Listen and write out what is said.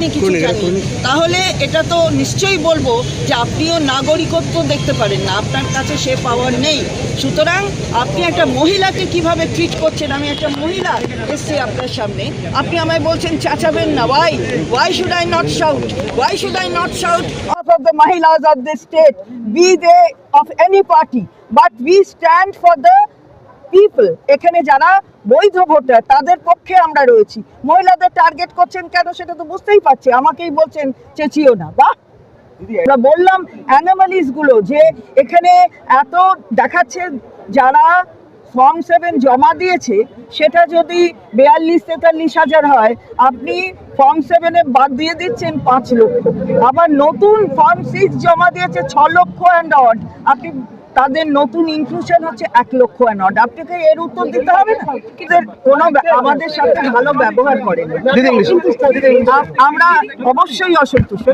কিছু জানি তাহলে এটা তো নিশ্চয়ই বলবো যে আপনিও নাগরিকত্ব দেখতে পারেন না, আপনার কাছে সে পাওয়ার নেই। সুতরাং আপনি একটা মহিলাকে কিভাবে ট্রিট করছেন, আমি একটা মহিলা এসছি আপনার সামনে, আপনি আমায় বলছেন চাচাবেন না। Why should I not shout, why should I not shout of the মহিলাস of this state, be they of any party, but we stand for the people. এখানে যারা বৈধ ভোটার তাদের পক্ষে আমরা রয়েছি। মহিলাদের টার্গেট করছেন কেন সেটা তো বুঝতেই পারছি, আমাকেই বলছেন চেঁচিও না। বাহ, আমরা বললাম অ্যানোমালিস গুলো যে এখানে এত দেখাচ্ছে, যারা ফর্ম 7 জমা দিয়েছে সেটা যদি 42-43 হাজার হয়, আপনি ফর্ম 7-এ বাদ দিয়ে দিচ্ছেন 5 লক্ষ। আবার নতুন ফর্ম 6 জমা দিয়েছে 6 লক্ষ অ্যান্ড অড, আপনি তাদের নতুন ইনক্লুশন হচ্ছে 1 লক্ষ অ্যান্ড অড। আপনাকে এর উত্তর দিতে হবে না, কোনো আমাদের সাথে ভালো ব্যবহার করেন, আমরা অবশ্যই অসন্তুষ্ট।